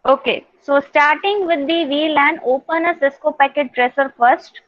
Okay, so starting with the VLAN, open a Cisco packet tracer first.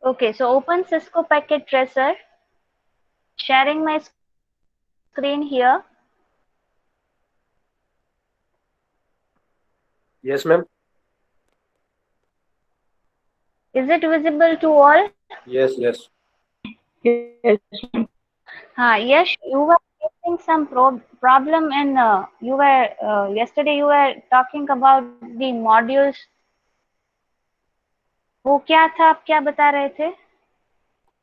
Okay, so open Cisco packet tracer, sharing my screen here. Yes, ma'am. Is it visible to all? Yes, yes. Yes, you were facing some problem in you were yesterday you were talking about the modules. वो क्या था आप क्या बता रहे थे?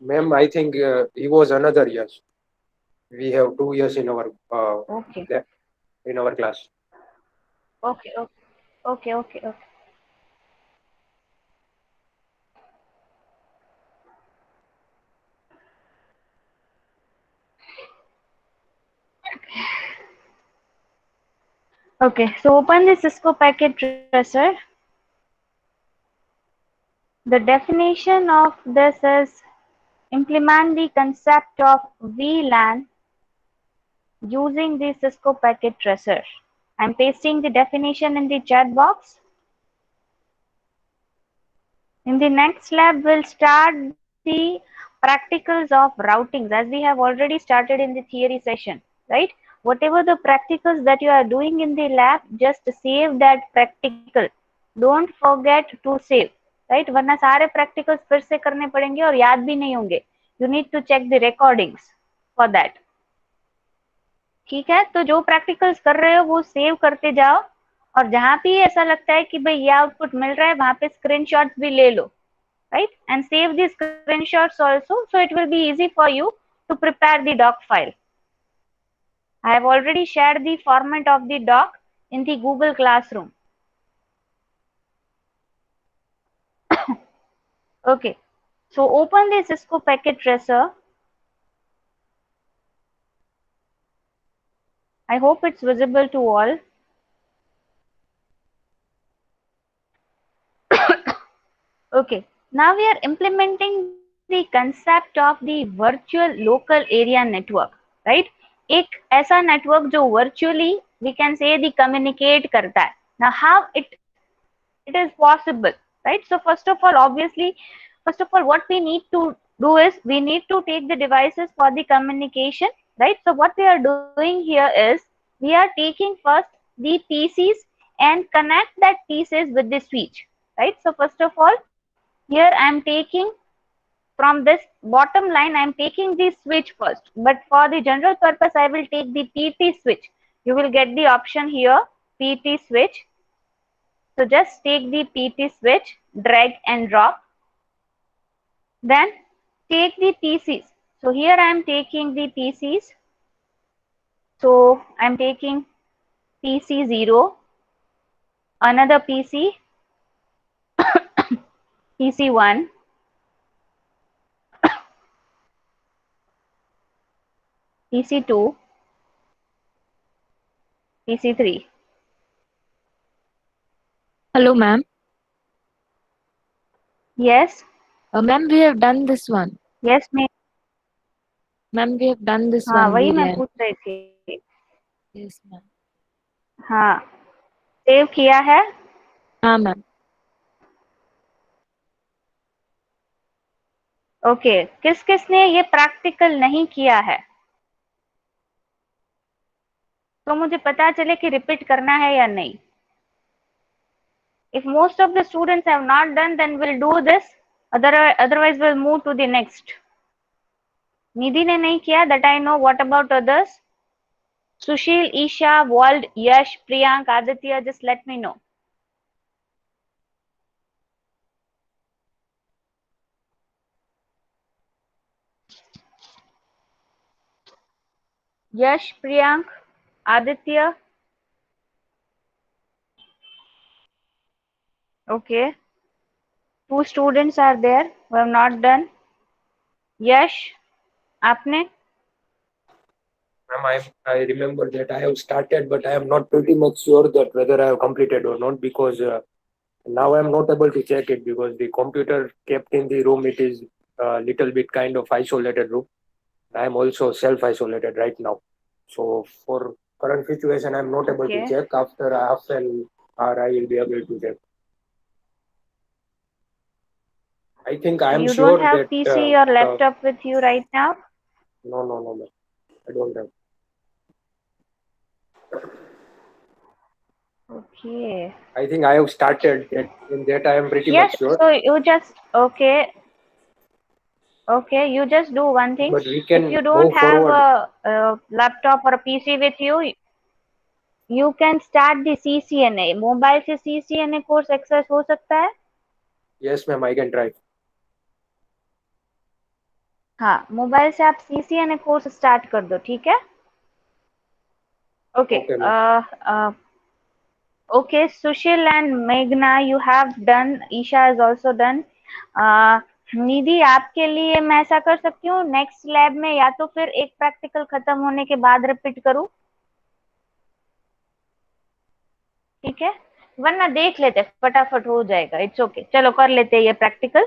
Ma'am, I think he was another years. We have 2 years in our Okay, cla- in our class. okay, okay, okay, okay. Okay, so open the Cisco packet tracer. The definition of this is implement the concept of VLAN using the Cisco packet tracer. I'm pasting the definition in the chat box. In the next lab, we'll start the practicals of routings as we have already started in the theory session, right? Whatever the practicals that you are doing in the lab, just save that practical. Don't forget to save, right? वरना सारे practicals फिर से करने पड़ेंगे और याद भी नहीं होंगे. You need to check the recordings for that. ठीक है, तो जो प्रैक्टिकल्स कर रहे हो वो सेव करते जाओ और जहां भी ऐसा लगता है कि भाई ये आउटपुट मिल रहा है वहां पे स्क्रीनशॉट्स भी ले लो, right? And save the screenshots also, so it will be easy for you to prepare the doc file. I have already shared the format of the doc in the Google Classroom. Okay, so open the Cisco packet tracer. I hope it's visible to all. Okay, now we are implementing the concept of the virtual local area network, right? एक ऐसा network जो virtually we can say the communicate करता है. Now how it is possible, right? So first of all, obviously, first of all, what we need to do is we need to take the devices for the communication, right? So what we are doing here is we are taking first the PCs and connect that PCs with the switch, right? So first of all, here I am taking from this bottom line, I am taking the switch first, but for the general purpose, I will take the PT switch. You will get the option here, PT switch. So just take the PT switch, drag and drop. Then take the PCs. So here I am taking the PCs. So I am taking PC0, another PC, PC1, 1, PC2, PC3. Hello, ma'am. Yes, Ma'am, we have done this one. yes मैं Ma'am, we have done this हाँ one, वही मैं VLAN. पूछ रही थी. Yes, ma'am. हाँ, save किया है. हाँ, ma'am. ओके, किस किसने ये प्रैक्टिकल नहीं किया है, तो मुझे पता चले कि रिपीट करना है या नहीं. If most of the students have not done, then we'll do this. Otherwise, we'll move to the next. निधि ने नहीं किया, that I know. What about others? Sushil, Isha, Wald, Yash, Priyank, Aditya, just let me know. Yash, Priyank, Aditya. Okay. 2 students are there who have not done. Yash, आपने? Ma'am, I remember that I have started, but I am not pretty much sure that whether I have completed or not, because now I am not able to check it because the computer kept in the room, it is a little bit kind of isolated room. I am also self-isolated right now. So for current situation, I am not able to Okay. check. After half an hour, I will be able to check. I think I am You sure don't have that PC or laptop with you right now? no, ma'am. I don't have. Okay. I think I have started that. In that, I am pretty much Yes, sure. so you just, okay. Okay, you just do one thing. But we If can you don't move have forward. a laptop or a PC with you, you can start the CCNA. Mobile से CCNA course access हो सकता है. Yes, ma'am. I can try. हाँ, mobile से आप CCNA course start कर दो, ठीक है. Okay. Okay, ma'am. Okay, Sushil and Meghna, you have done. Isha has also done. निधि, आपके लिए मैं ऐसा कर सकती हूँ, नेक्स्ट लैब में या तो फिर एक प्रैक्टिकल खत्म होने के बाद रिपीट करूँ, ठीक है, वरना देख लेते, फटाफट हो जाएगा. इट्स ओके, चलो कर लेते हैं ये प्रैक्टिकल.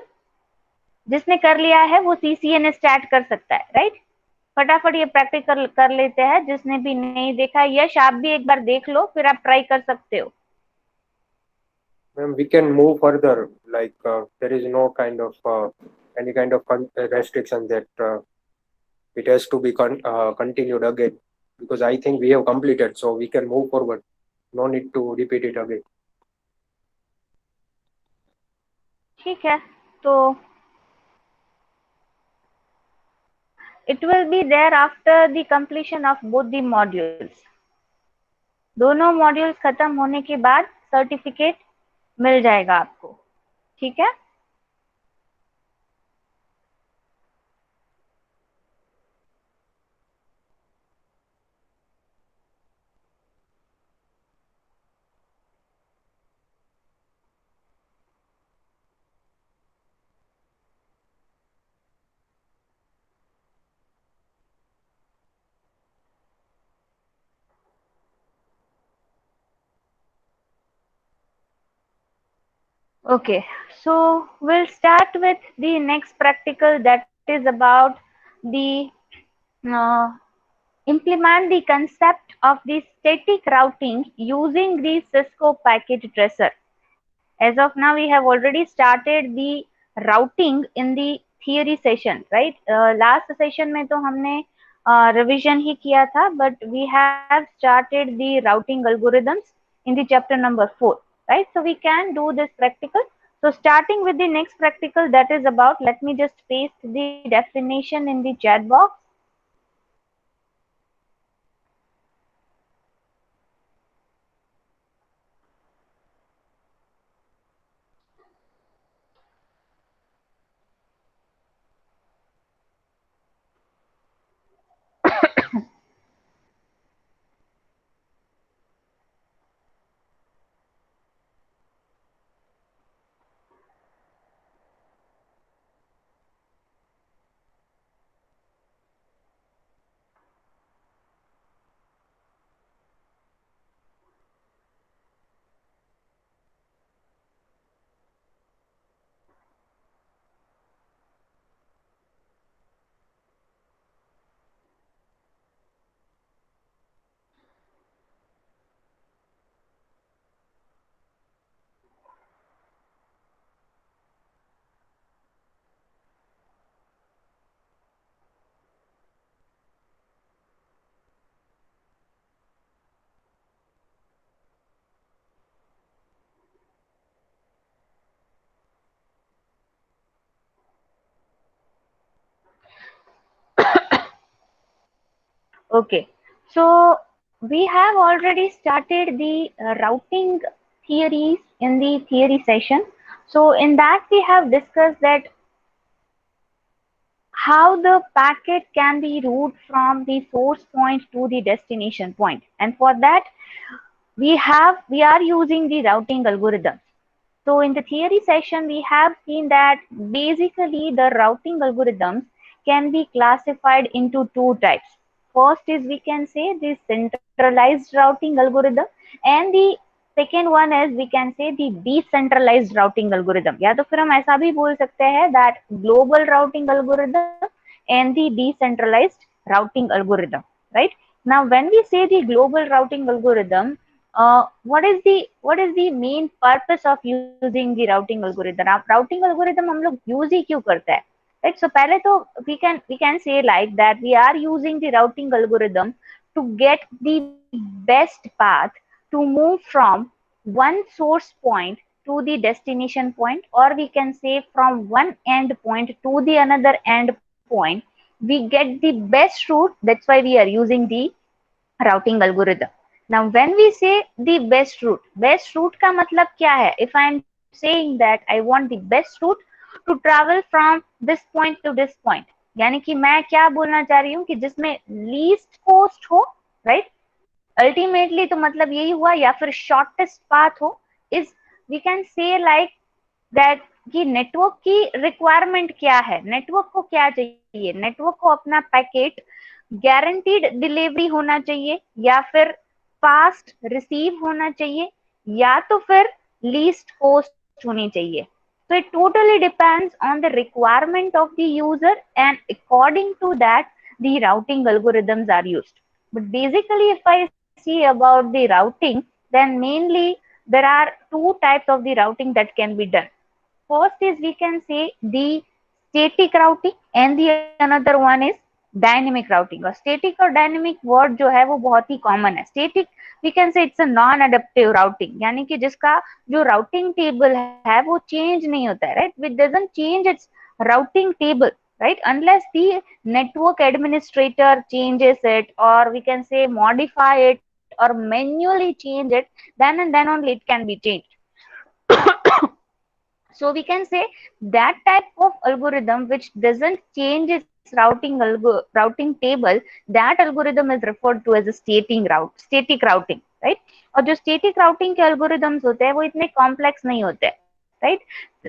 जिसने कर लिया है वो CCNA स्टार्ट कर सकता है, राइट. फटाफट ये प्रैक्टिकल कर लेते हैं. जिसने भी नहीं देखा है, यश आप भी एक बार देख लो, फिर आप ट्राई कर सकते हो. Ma'am, we can move further. Like there is no kind of any kind of restriction that it has to be continued again, because I think we have completed, so we can move forward. No need to repeat it again. ठीक है, तो it will be there after the completion of both the modules. दोनों modules खत्म होने के बाद certificate मिल जाएगा आपको, ठीक है. Okay, so we'll start with the next practical, that is about the uh, implement the concept of the static routing using the Cisco package tracer. As of now, we have already started the routing in the theory session, right? Last session में तो हमने revision ही किया था, but we have started the routing algorithms in the chapter number 4, right? So we can do this practical. So starting with the next practical, that is about, let me just paste the definition in the chat box. Okay, so we have already started the routing theories in the theory session. So in that we have discussed that how the packet can be route from the source point to the destination point. And for that we are using the routing algorithm. So in the theory session, we have seen that basically the routing algorithms can be classified into two types. First is we can say the centralized routing algorithm, and the second one is we can say the decentralized routing algorithm. या तो फिर हम ऐसा भी बोल सकते हैं that global routing algorithm and the decentralized routing algorithm, right? Now when we say the global routing algorithm, what is the main purpose of using the routing algorithm? आप routing algorithm हम लोग use ही क्यों करते हैं, right? So पहले तो we can say like that we are using the routing algorithm to get the best path to move from one source point to the destination point, or we can say from one end point to the another end point. We get the best route. That's why we are using the routing algorithm. Now when we say the best route का मतलब क्या है? If I am saying that I want the best route to travel from this point to this point, यानी कि मैं क्या बोलना चाह रही हूँ कि जिसमें लीस्ट कॉस्ट हो, राइट? अल्टीमेटली तो मतलब यही हुआ, या फिर शॉर्टेस्ट पाथ हो. Is we can say like that कि नेटवर्क की रिक्वायरमेंट क्या है, नेटवर्क को क्या चाहिए, नेटवर्क को अपना पैकेट गारंटीड डिलीवरी होना चाहिए, या फिर फास्ट रिसीव होना चाहिए, या तो फिर लीस्ट कॉस्ट होनी चाहिए. So it totally depends on the requirement of the user, and according to that the routing algorithms are used. But basically if I see about the routing, then mainly there are two types of the routing that can be done. First is we can say the static routing, and the another one is dynamic routing. और static और dynamic word जो है वो बहुत ही common है. Static we can say it's a non adaptive routing, यानी कि जिसका जो राउटिंग टेबल है वो चेंज नहीं होता है, right? Which doesn't change it's routing table, right? Unless the network administrator changes it, or we can say modify it or manually change it, then and then only it can be changed. So we can say that type of algorithm which doesn't change its routing table, that algorithm is referred to as a static routing, right? और जो static routing के algorithms होते हैं वो इतने complex नहीं होते हैं, right?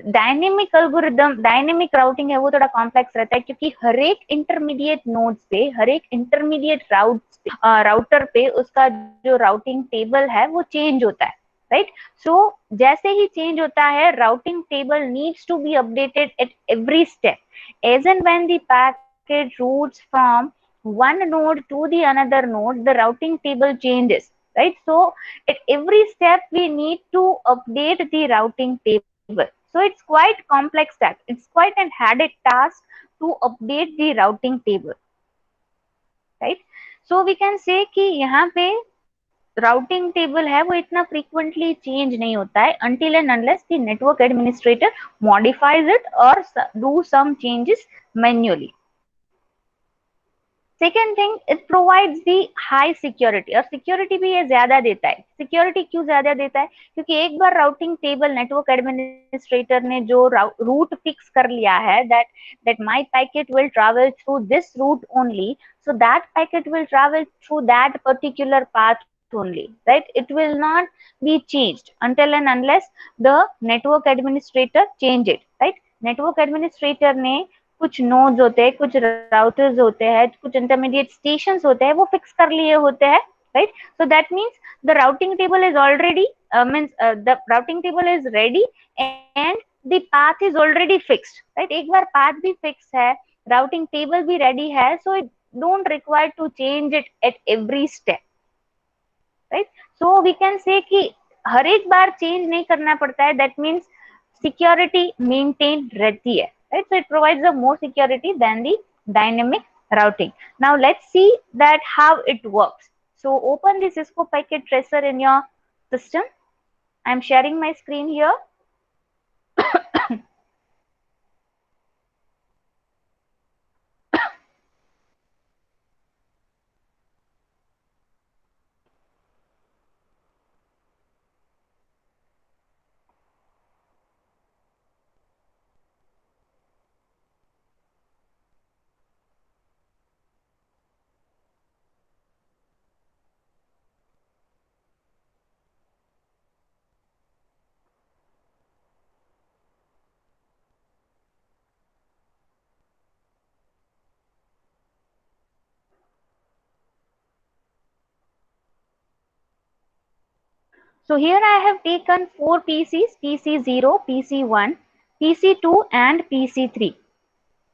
डायनेमिक राउटिंग है वो थोड़ा कॉम्प्लेक्स रहता है, क्योंकि हर एक इंटरमीडिएट नोड्स पे, हर एक इंटरमीडिएट राउटर पे उसका जो राउटिंग टेबल है वो चेंज होता है, राइट? सो जैसे ही चेंज होता है routing table needs to be updated at every step, as and when the packet routes from one node to the another node, the routing table changes, right? So at every step we need to update the routing table. So it's quite complex task, it's quite an headache task to update the routing table, right? So we can say कि यहाँ पे routing table है वो इतना frequently change नहीं होता है until and unless the network administrator modifies it or do some changes manually. Second thing, it provides the high security, और सिक्योरिटी भी ये ज्यादा देता है. सिक्योरिटी क्यों ज्यादा देता है? क्योंकि एक बार राउटिंग टेबल नेटवर्क एडमिनिस्ट्रेटर ने जो रूट फिक्स कर लिया है, that my packet will travel through this route only, so that packet will travel through that particular path only, right? It will not be changed until and unless the network administrator change it, right? network administrator ने कुछ nodes होते हैं, कुछ routers होते हैं, कुछ intermediate station होते हैं, वो फिक्स कर लिए होते हैं, right? So that means the routing table is already means the routing table is ready and the path is already fixed, right? एक बार पाथ भी फिक्स है, राउटिंग टेबल भी रेडी है, so it don't require to change it at every step, right? So we can say कि हर एक बार change नहीं करना पड़ता है. दैट मीन्स सिक्योरिटी मेंटेन रहती है, right? So it provides a more security than the dynamic routing. Now let's see that how it works. So open the Cisco Packet Tracer in your system. I'm sharing my screen here. So here I have taken 4 PCs, PC0, PC1, PC2 and PC3.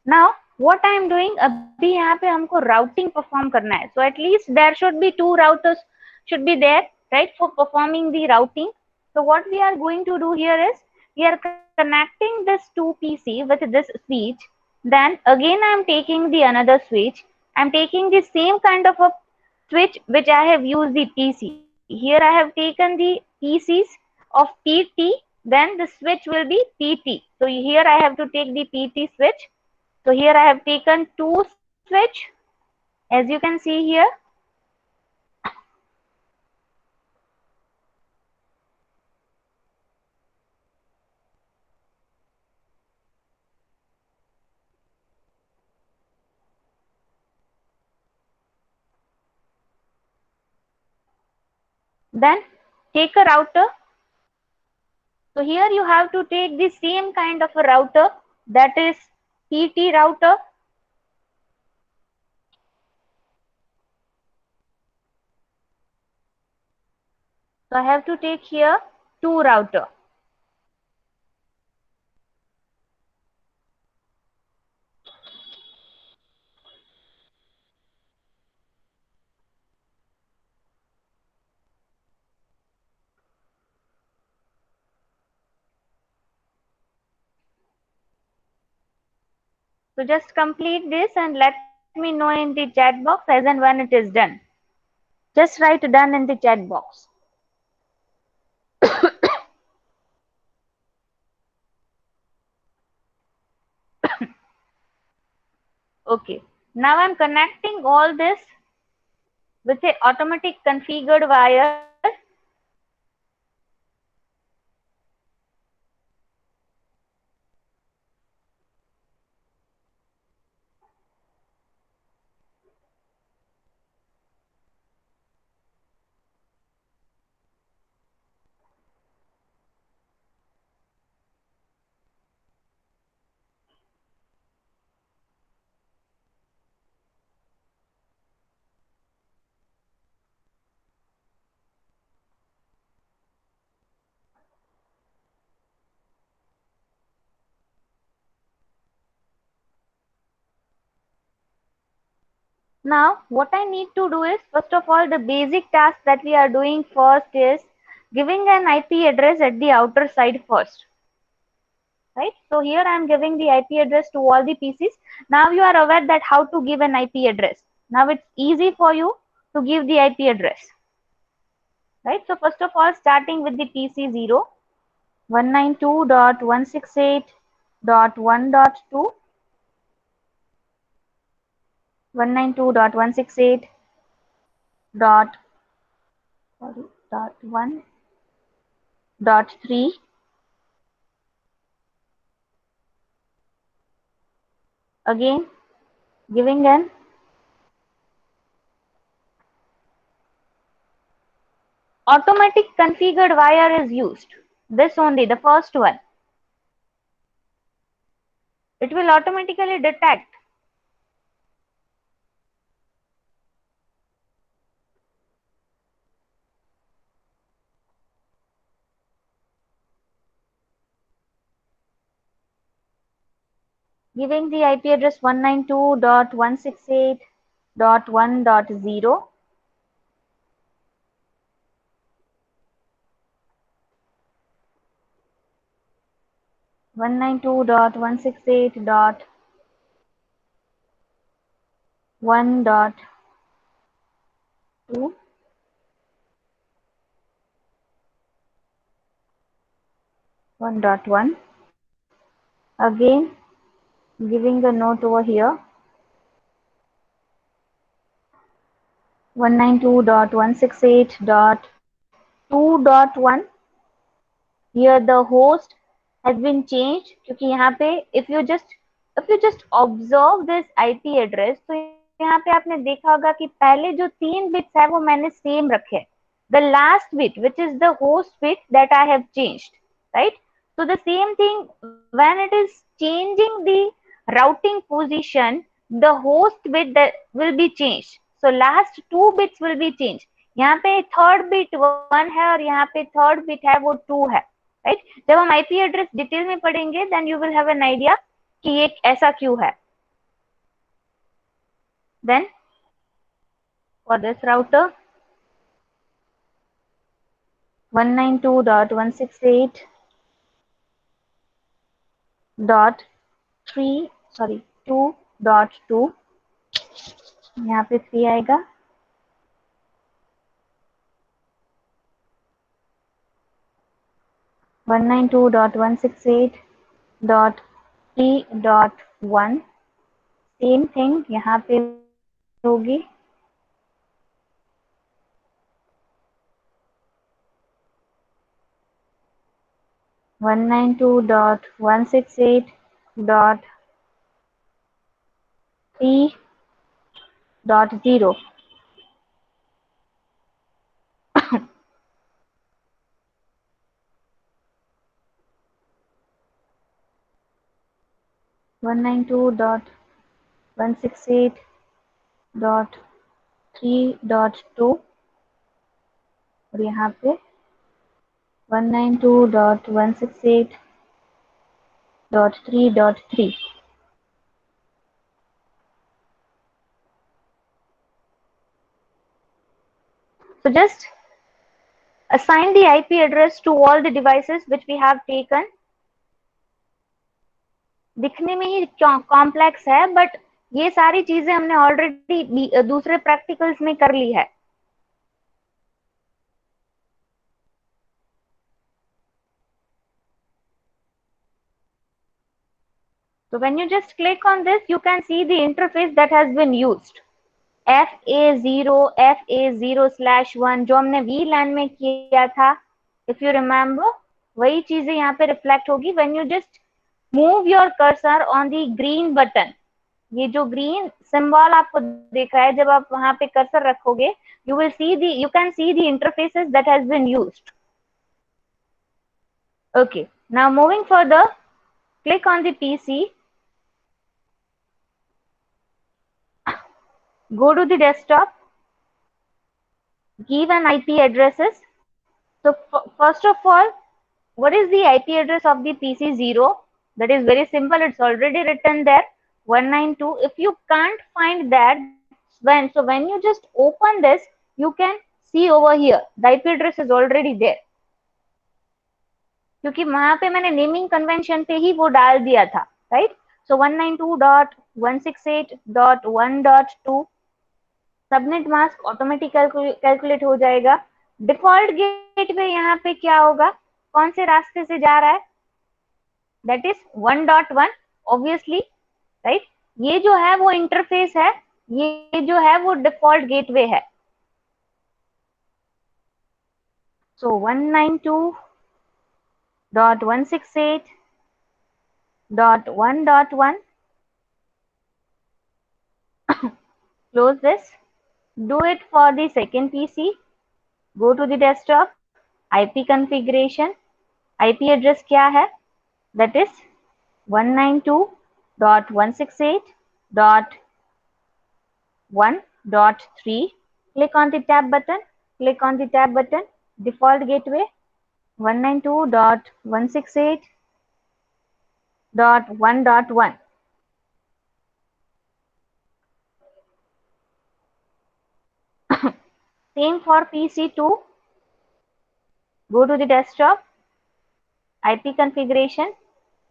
Now what I am doing, अभी यहाँ पे हमको routing perform करना है. So at least there should be 2 routers should be there, right, for performing the routing. So what we are going to do here is we are connecting this 2 PC with this switch. Then again I am taking the another switch. I am taking the same kind of a switch which I have used the PC. Here I have taken the PCs of PT, then the switch will be PT. So here I have to take the PT switch. So here I have taken 2 switch, as you can see here. Then take a router. So here you have to take the same kind of a router, that is PT router. So I have to take here 2 router. So just complete this and let me know in the chat box as and when it is done. Just write done in the chat box. Okay. Now I'm connecting all this with a automatic configured wire. Now, what I need to do is, first of all, the basic task that we are doing first is giving an IP address at the outer side first. Right? So here I am giving the IP address to all the PCs. Now you are aware that how to give an IP address. Now it's easy for you to give the IP address. Right? So first of all, starting with the PC 0, 192.168.1.2, 192.168 dot 1.3, again giving an automatic configured wire is used. This only, the first one. It will automatically detect. Giving the IP address 192.168.1.0. One nine two dot one six eight dot 1.2, 1.1. Again giving the note over here, 192.168.2.1. Here the host has been changed क्योंकि यहाँ पे if you just observe this IP address, तो यहाँ पे आपने देखा होगा कि पहले जो 3 bits है वो मैंने same रखे हैं. The last bit, which is the host bit, that I have changed, right? So the same thing when it is changing the routing position, the host bit that will be changed. So last 2 bits will be changed. यहाँ पे third bit 1 है और यहाँ पे third bit है वो 2 है, right. जब हम आईपी एड्रेस डिटेल में पढ़ेंगे then you will have an idea कि ये ऐसा क्यों है। Then for this router 192.168.3 sorry 2.2, यहाँ पे 3 आएगा। 192.168.3.1 सेम थिंग यहाँ पे होगी। One nine two dot one six eight dot 3.0 192.168.3.2 और यहाँ पे 192.168.3.3। So just assign the IP address to all the devices which we have taken. दिखने में ही कॉम्प्लेक्स है बट ये सारी चीजें हमने ऑलरेडी दूसरे प्रैक्टिकल्स में कर ली है। So when you just click on this, you can see the interface that has been used. FA0, FA0/1 जो हमने VLAN में किया था, if you remember, वही चीजें यहाँ पे रिफ्लेक्ट होगी। When you just move your cursor on the green button, ये जो ग्रीन सिंबल आपको दिख रहा है, जब आप वहां पे कर्सर रखोगे, you can see the interfaces that has been used. Okay, now moving further, click on the PC. Go to the desktop, give an IP addresses. So first of all, what is the IP address of the PC 0? That is very simple. It's already written there. 192. If you can't find that, when you just open this, you can see over here. The IP address is already there. क्योंकि वहां पे मैंने naming convention पे ही वो डाल दिया था, right. सो 192.168.1.2 subnet mask automatic calculate हो जाएगा। डिफॉल्ट गेटवे यहाँ पे क्या होगा, कौन से रास्ते से जा रहा है, दैट इज 1.1 ऑब्वियसली, राइट। ये जो है वो इंटरफेस है, ये जो है वो डिफॉल्ट गेटवे है। सो 192.168.1.1 close this. Do it for the second PC. Go to the desktop, IP configuration, IP address क्या है, that is 192.168.1.3. Click on the tab button, default gateway 192.168.1.1. Same for PC2. Go to the desktop, IP configuration.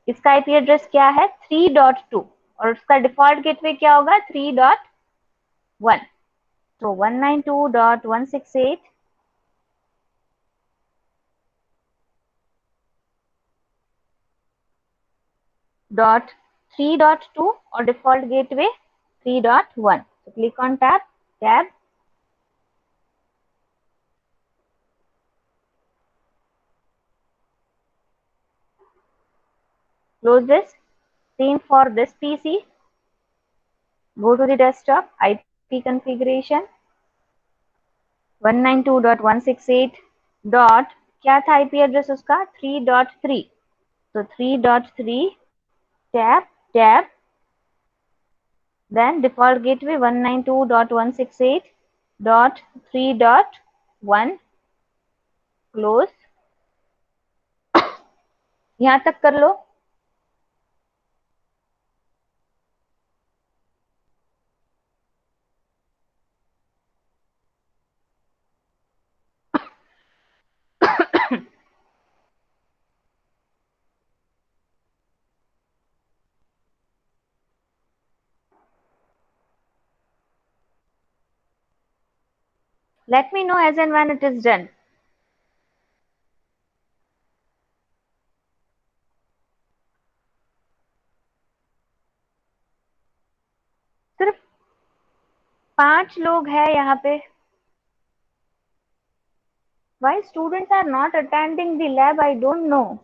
इसका IP address क्या है 3.2 और उसका default gateway क्या होगा 3.1. तो 192.168.3.2 और default gateway 3.1. So click on tab, close this. Same for this PC. Go to the desktop, IP configuration 192.168. क्या था IP एड्रेस उसका 3.3. तो 3.3 tab, then default gateway 192.168.3.1. 1 close, यहां तक कर लो। Let me know as and when it is done. सिर्फ 5 लोग हैं यहाँ पे। Why students are not attending the lab? I don't know.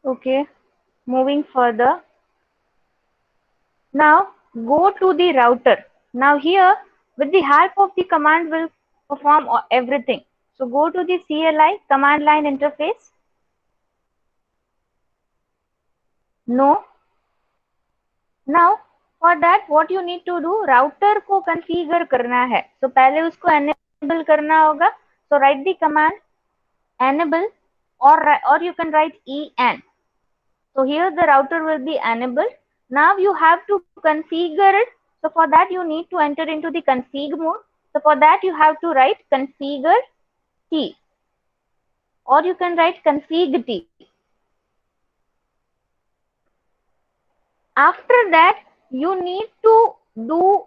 Okay, moving further. Now go to the router. Now here, with the help of the command, will perform everything. So go to the CLI, command line interface. No. Now for that what you need to do, router को configure करना है। So पहले उसको enable करना होगा। So write the command enable, or you can write en. So here the router will be enabled. Now you have to configure it. So for that you need to enter into the config mode. So for that you have to write configure t, or you can write config t. After that you need to do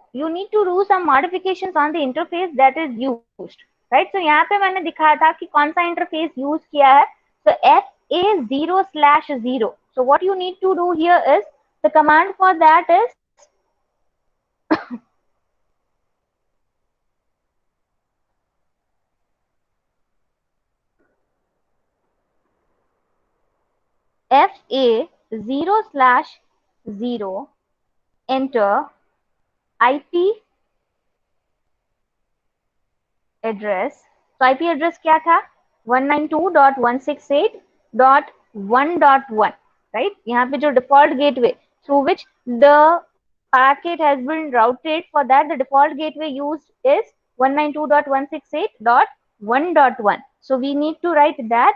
some modifications on the interface that is used, right? So यहाँ पे मैंने दिखाया था कि कौन सा interface use किया है। So FA0/0. So what you need to do here is, the command for that is FA0/0, enter IP address. So IP address क्या था? 192.168.1.1, right? यहाँ पे जो default gateway through which the packet has been routed, for that the default gateway used is 192.168.1.1. So we need to write that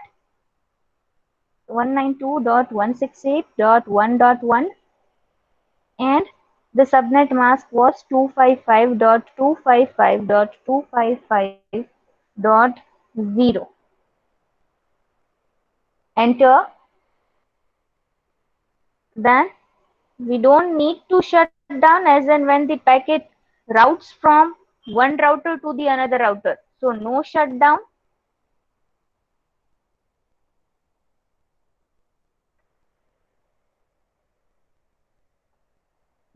192.168.1.1, and the subnet mask was 255.255.255.0. Enter. Then we don't need to shut down as and when the packet routes from one router to the another router. So no shutdown.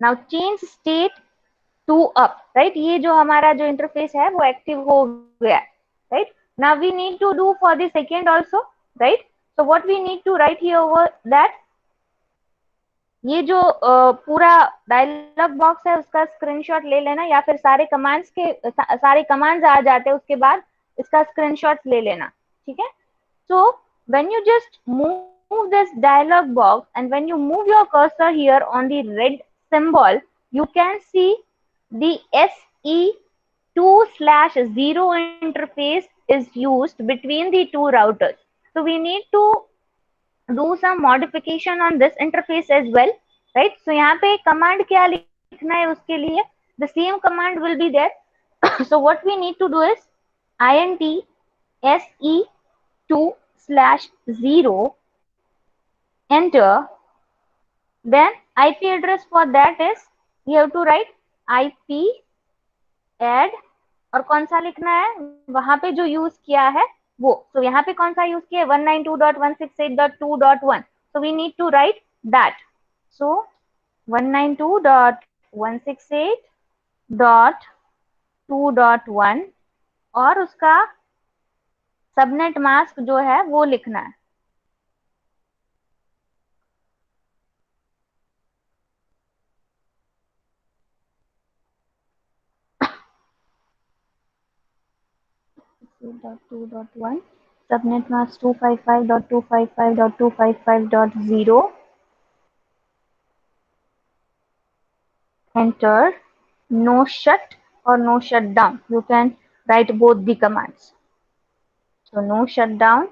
Now change state to up, right? ये जो हमारा जो interface है वो active हो गया, right? Now we need to do for the second also, right? So what we need to write here over that, ये जो पूरा डायलॉग बॉक्स है उसका स्क्रीनशॉट ले लेना, या फिर सारे कमांड्स आ जाते हैं उसके बाद इसका स्क्रीनशॉट ले लेना, ठीक है? So when you just move this dialog box, and when you move your cursor here on the red symbol, you can see the SE2/0 interface is used between the two routers. So we need to do some modification on this interface as well, right? So यहाँ पे command क्या लिखना है उसके लिए, the same command will be there. So what we need to do is int SE2/0, enter. Then IP address for that is, you have to write IP add, और कौन सा लिखना है वहां पे जो यूज किया है वो। तो यहाँ पे कौन सा यूज किया है? 192.168.2.1. So we need to write that. So 192.168.2.1, और उसका सबनेट मास्क जो है वो लिखना है। .2.1 subnet mask 255.255.255.0. Enter no shut or no shutdown. You can write both the commands. So no shutdown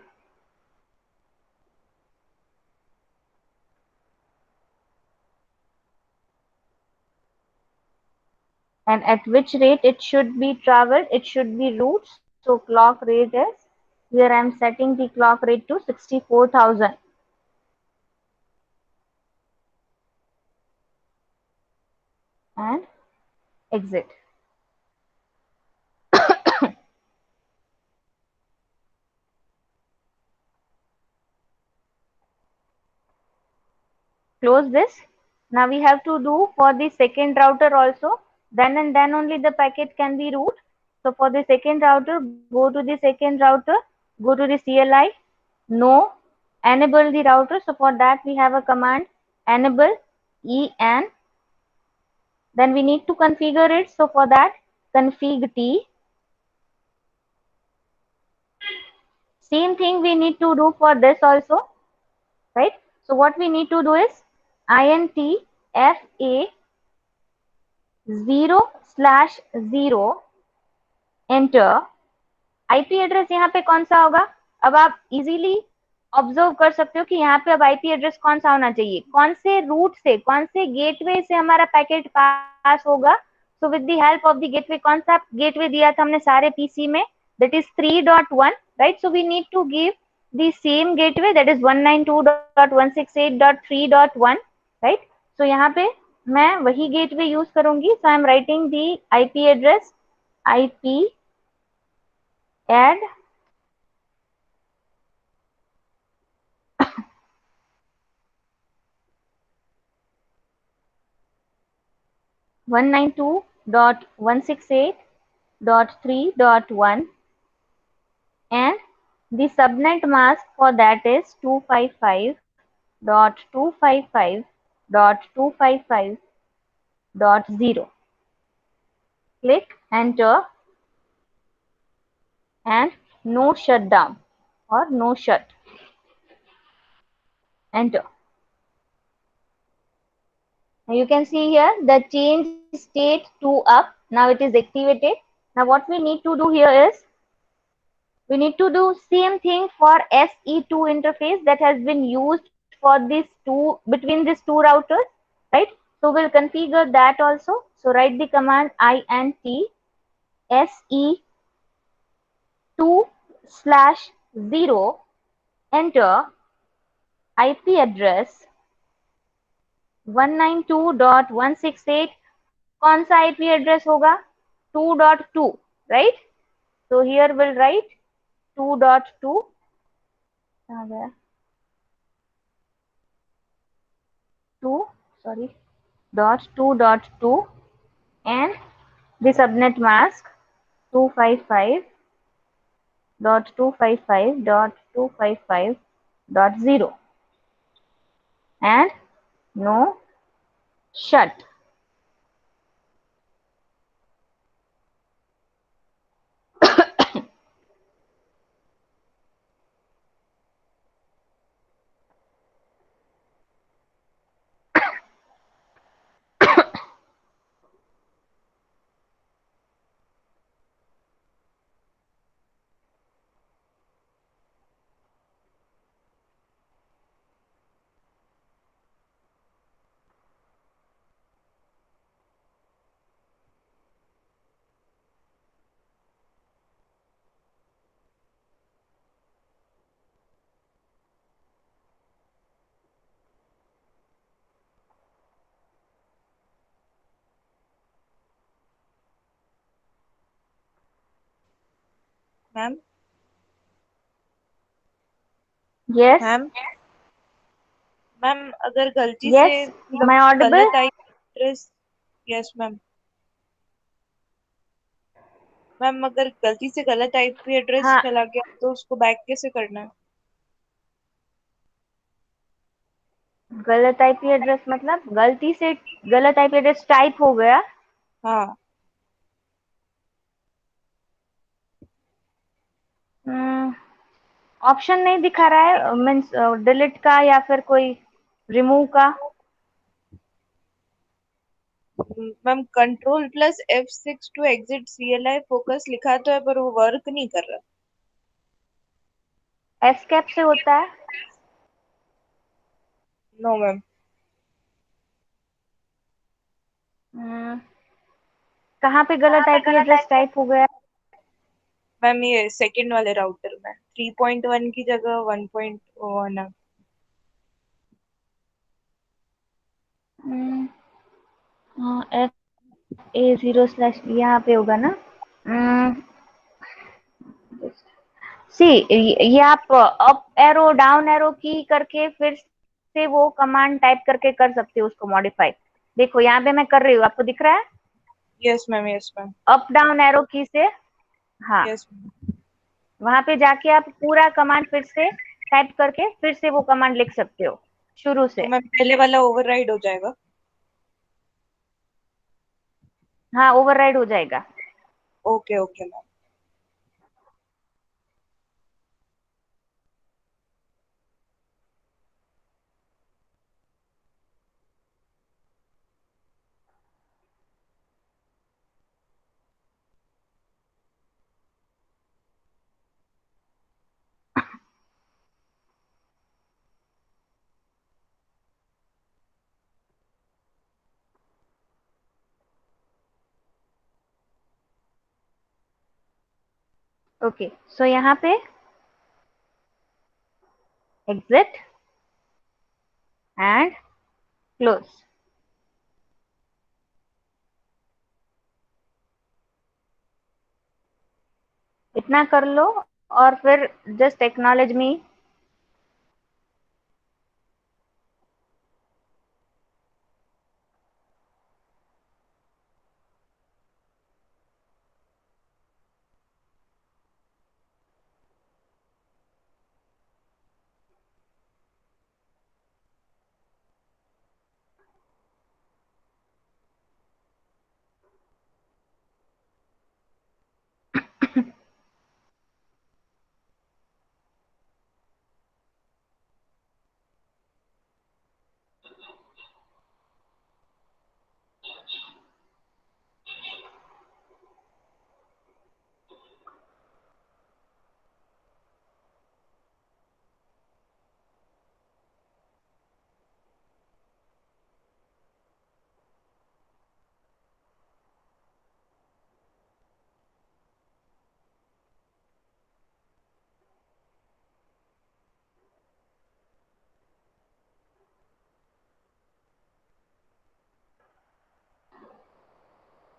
and at which rate it should be traveled, it should be routes. So clock rate is, here I am setting the clock rate to 64,000. And exit. Close this. Now we have to do for the second router also. Then and then only the packet can be route. So for the second router, go to the second router, go to the CLI, no, enable the router. So for that we have a command enable en. Then we need to configure it. So for that config t. Same thing we need to do for this also, right? So what we need to do is int fa 0/0 enter. IP address यहाँ पे कौन सा होगा? अब आप easily observe कर सकते हो कि यहाँ पे अब आईपी एड्रेस कौन सा होना चाहिए, कौन से रूट से, कौन से गेटवे से हमारा पैकेट पास होगा। So with the help of the gateway, कौन सा गेटवे दिया था हमने सारे पीसी में, that is 3.1, right. So we need to give the same gateway, that is 192.168.3.1, right. So यहाँ पे मैं वही गेटवे यूज करूंगी। So I am writing the IP address IP add 192.168.3.1 and the subnet mask for that is 255.255.255.0. Click enter and no shutdown or no shut. Enter. Now you can see here the change state to up. Now it is activated. Now what we need to do here is we need to do same thing for SE2 interface that has been used for this two, between these two routers, right? So we'll configure that also. So write the command int SE2/0 enter IP address 192.168. कौन सा IP address होगा? 2.2, right? So here we'll write 2.2. कहाँ गया? 2.2 and the subnet mask 255.255.255.0 and no shut. Ma'am Yes. Ma'am ma'am अगर गलती Yes. से Am I audible? गलत IP address, yes ma'am, ma'am अगर गलती से गलत आईपी एड्रेस हाँ, चला गया तो उसको बैक कैसे करना है? गलत आईपी एड्रेस मतलब गलती से गलत आईपी एड्रेस टाइप हो गया। हाँ ऑप्शन नहीं दिखा रहा है, मीन्स डिलीट का या फिर कोई रिमूव का। Ma'am Ctrl+F6 to exit CLI focus लिखा तो है पर वो वर्क नहीं कर रहा। एस्केप से होता है। No ma'am. हम्म, कहाँ पे गलत आईपी एड्रेस टाइप हो गया? मैम ये सेकंड वाले राउटर में 3.1 की जगह 1.1 है। FA0/ यहाँ पे होगा ना। सी, ये आप अप एरो डाउन एरो की करके फिर से वो कमांड टाइप करके कर सकते हो उसको मॉडिफाई। देखो यहाँ पे मैं कर रही हूँ, आपको दिख रहा है? Yes ma'am, yes ma'am, up down arrow की से। हाँ, यस मैम। वहां पे जाके आप पूरा कमांड फिर से टाइप करके फिर से वो कमांड लिख सकते हो शुरू तो से। मैम पहले वाला ओवरराइड हो जाएगा। हाँ, ओवरराइड हो जाएगा। Okay okay ma'am. ओके, सो यहाँ पे एग्जिट एंड क्लोज, इतना कर लो और फिर just acknowledge me.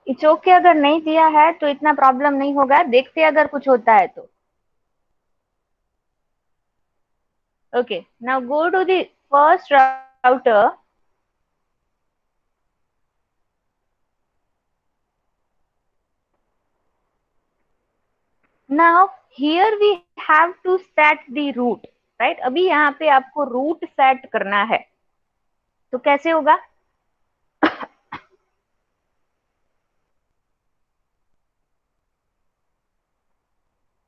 It's okay, अगर नहीं दिया है तो इतना प्रॉब्लम नहीं होगा, देखते अगर कुछ होता है तो। Okay, now go to the first router. Now here we have to set the route, right? अभी यहाँ पे आपको रूट सेट करना है, तो कैसे होगा?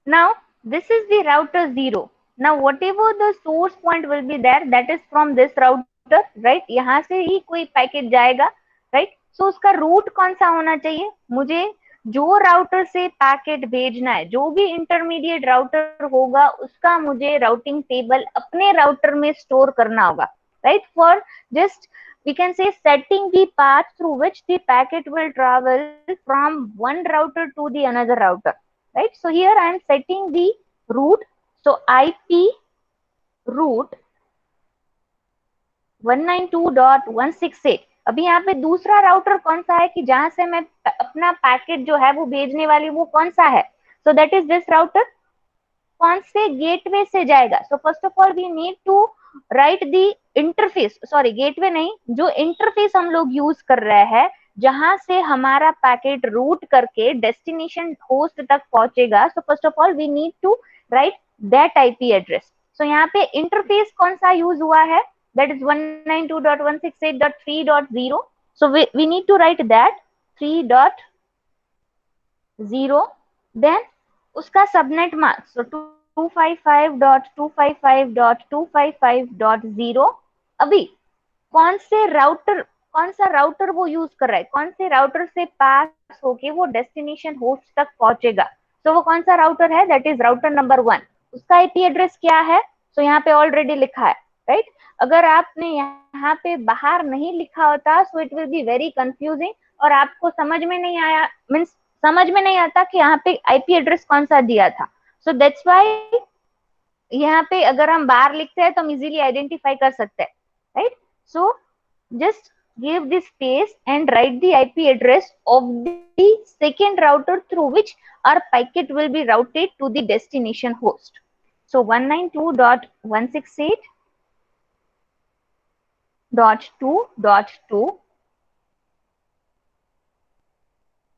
Now this is the router 0. Now whatever the source point will be there, that is from this router, right? यहाँ से ही कोई पैकेट जाएगा, right? So उसका रूट कौन सा होना चाहिए? मुझे जो राउटर से पैकेट भेजना है, जो भी इंटरमीडिएट राउटर होगा, उसका मुझे राउटिंग टेबल अपने राउटर में स्टोर करना होगा, right? For just we can say setting the path through which the packet will travel from one router to the another router, right? So here I am setting the root, so IP root 192.168। अभी यहाँ पे दूसरा router कौन सा है कि जहां से मैं अपना पैकेट जो है वो भेजने वाली, वो कौन सा है? So that is this router. कौन से गेटवे से जाएगा? So first of all we need to write the interface, sorry gateway नहीं, जो इंटरफेस हम लोग यूज कर रहे हैं जहां से हमारा पैकेट रूट करके डेस्टिनेशन होस्ट तक पहुंचेगा. So first of all we need to write that IP address. So यहाँ पे इंटरफेस कौन सा यूज हुआ है, that is 192.168.3.0. so we need to write that 3.0. then उसका सबनेट मास्क, so 255.255.255.0. अभी कौन सा राउटर वो यूज कर रहा है, कौन से राउटर से पास होके वो डेस्टिनेशन होस्ट तक पहुंचेगा. तो वो कौन सा राउटर है, दैट इज राउटर नंबर 1. उसका आईपी एड्रेस क्या है, तो यहाँ पे ऑलरेडी लिखा है, राइट. अगर आपने यहाँ पे बाहर नहीं लिखा होता so it will be very confusing, और आपको समझ में नहीं आया, मीन्स समझ में नहीं आता कि यहाँ पे आईपी एड्रेस कौन सा दिया था. सो दैट्स वाई यहाँ पे अगर हम बाहर लिखते हैं तो हम इजीली आइडेंटिफाई कर सकते हैं, right. So just give this space and write the IP address of the second router through which our packet will be routed to the destination host. So 192.168.2.2,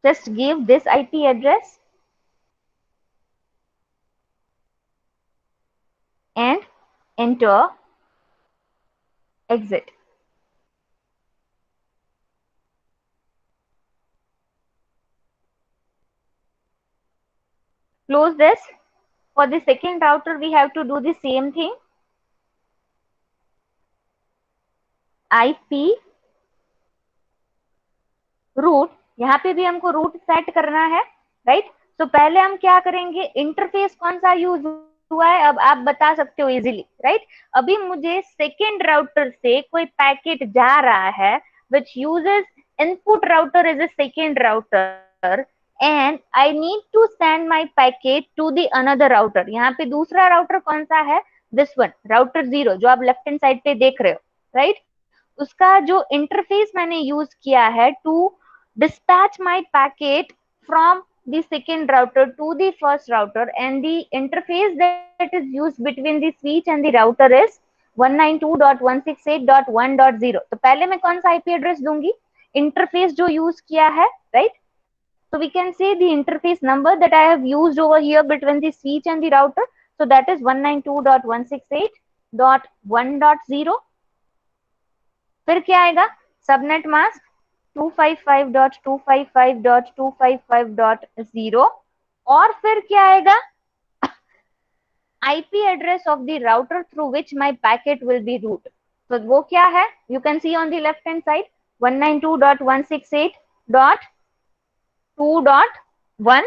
just give this IP address and enter exit. Close this. For the second router, we have to do the same thing. IP root, यहाँ पे भी हमको root set करना है, right. तो पहले हम क्या करेंगे, इंटरफेस कौन सा यूज हुआ है अब आप बता सकते हो इजीली, राइट. अभी मुझे सेकेंड राउटर से कोई पैकेट जा रहा है which uses input router is a second router and I need to send my packet to the another router. यहाँ पे दूसरा राउटर कौन सा है, दिस वन, राउटर 0 जो आप लेफ्ट हैंड साइड पे देख रहे हो, राइट. उसका जो इंटरफेस मैंने यूज किया है to dispatch my packet from the second router to the first router, and the interface that is used between the switch and the router is 192.168.1.0. तो पहले मैं कौन सा आईपी एड्रेस दूंगी, इंटरफेस जो यूज किया है, right. So we can say the interface number that I have used over here between the switch and the router. So that is 192.168.1.0. फिर क्या आएगा, सबनेट मास्क 255.255.255.0. और फिर क्या आएगा, IP address of the router through which my packet will be route. तो वो क्या है, you can see on the left hand side 192.168.2.1.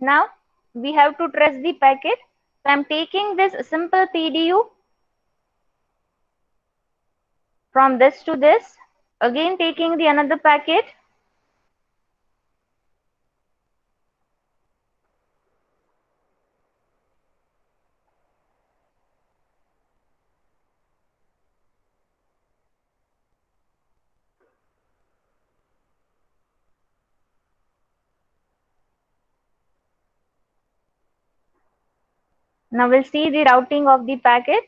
Now we have to trace the packet. So I'm taking this simple PDU from this to this, again taking the another packet. Now we'll see the routing of the packet.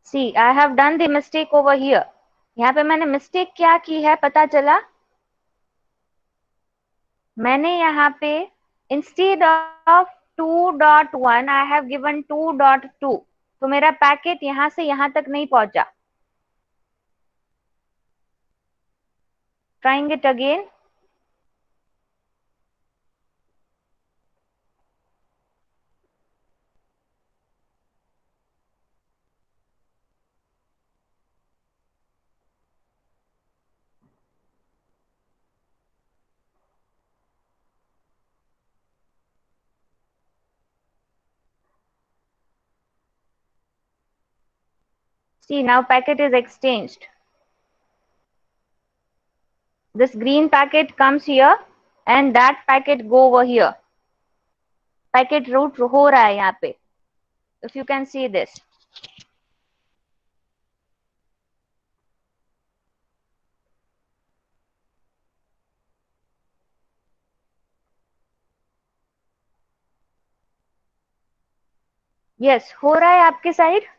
See I have done the mistake over here. यहाँ पे मैंने mistake क्या की है पता चला, मैंने यहाँ पे instead of 2.1 I have given 2.2, तो मेरा पैकेट यहाँ से यहाँ तक नहीं पहुंचा। Trying it again. See, now packet is exchanged. This green packet comes here and that packet go over here. Packet route हो रहा है यहाँ पे. If you can see this. Yes, हो रहा है आपके side.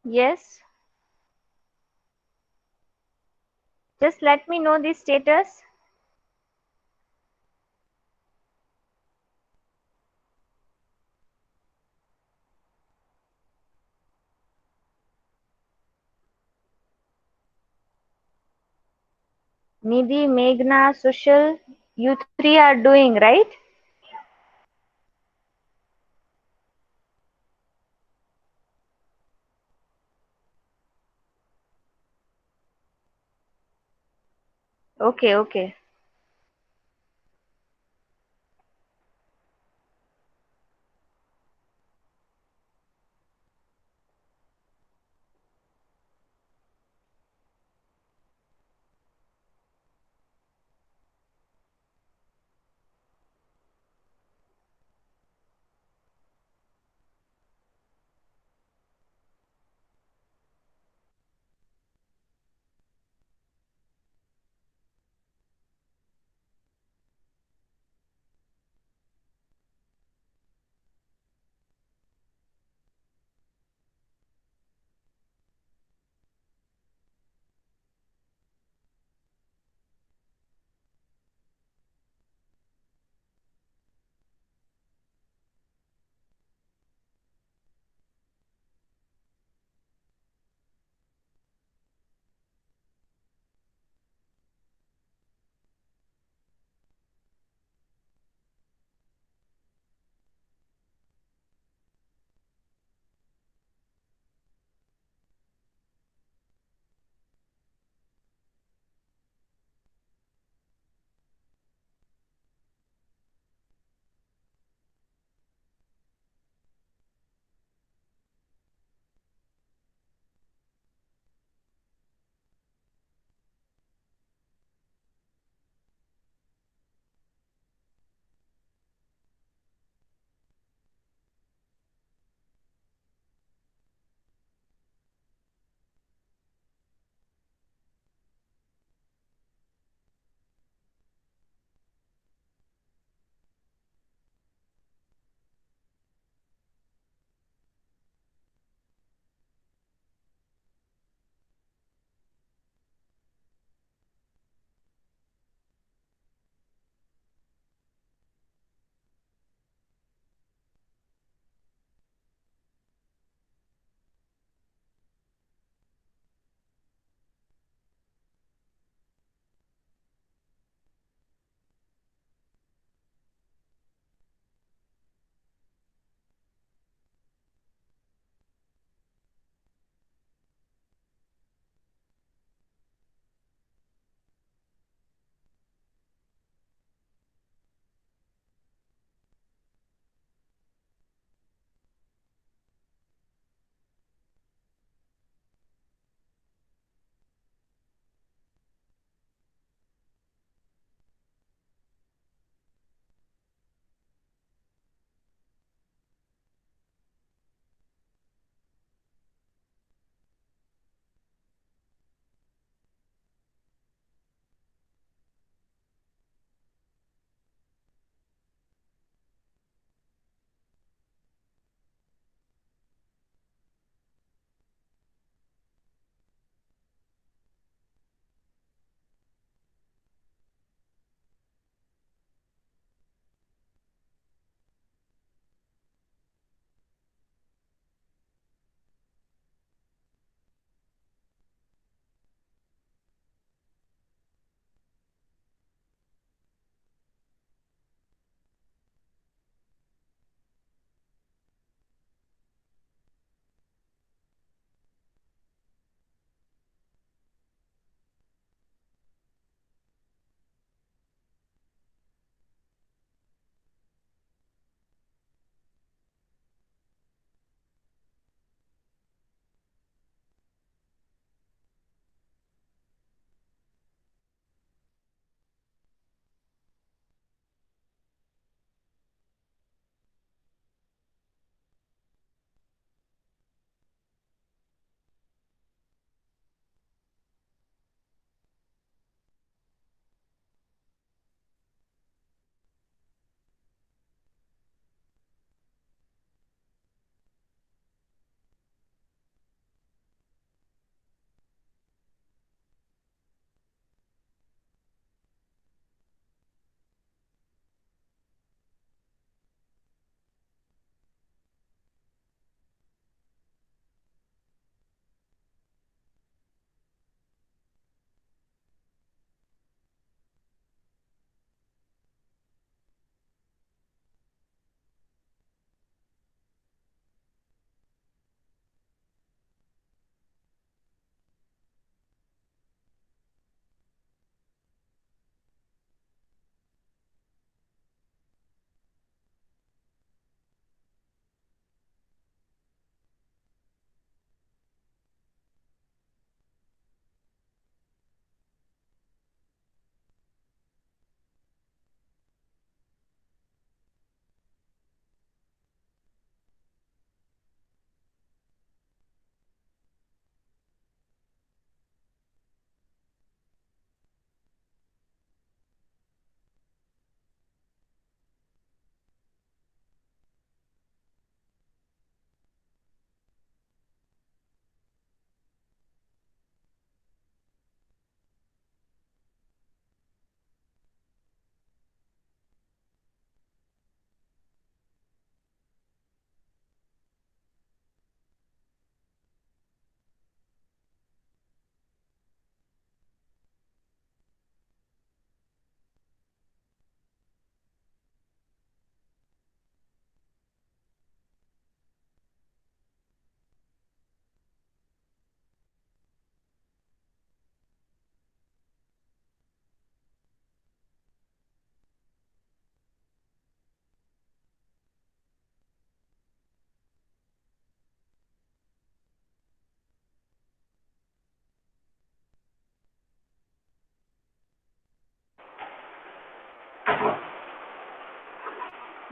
Yes. Just let me know the status. Nidhi, Meghna, Sushil, you three are doing, right? Okay, okay.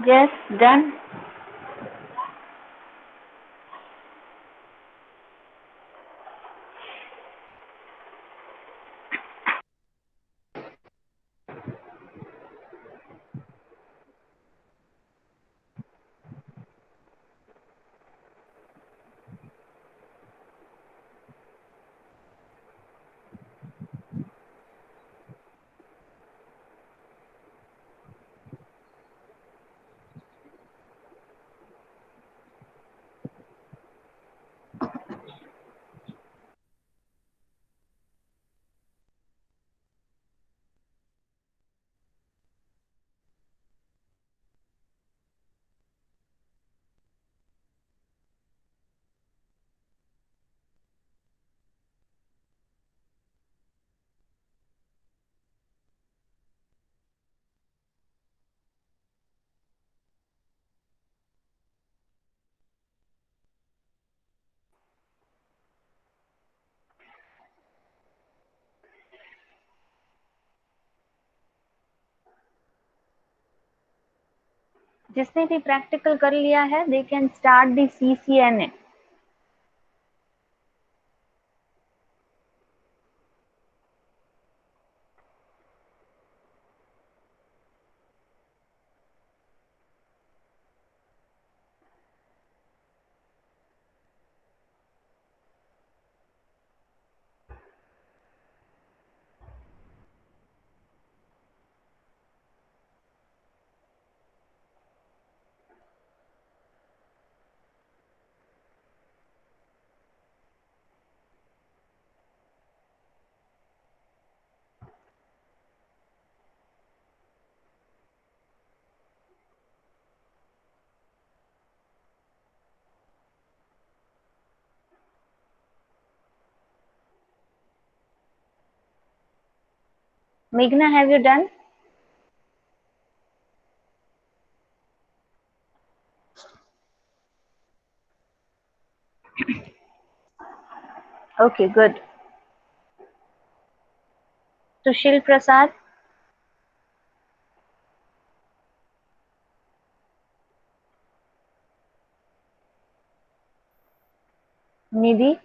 Yes, done. जिसने भी प्रैक्टिकल कर लिया है, they can start the CCNA. Meghna, have you done? Okay, good. Sushil Prasad, Nidhi,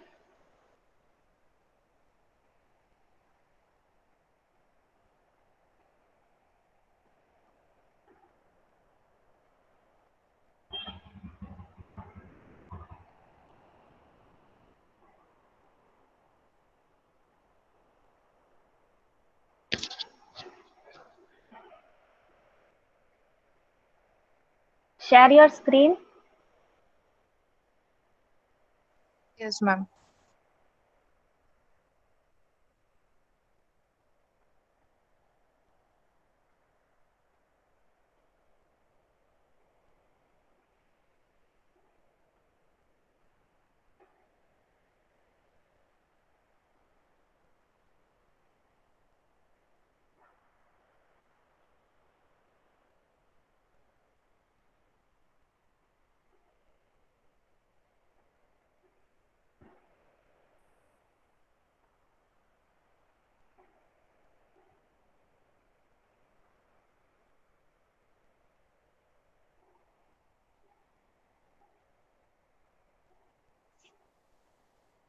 share your screen. Yes, ma'am.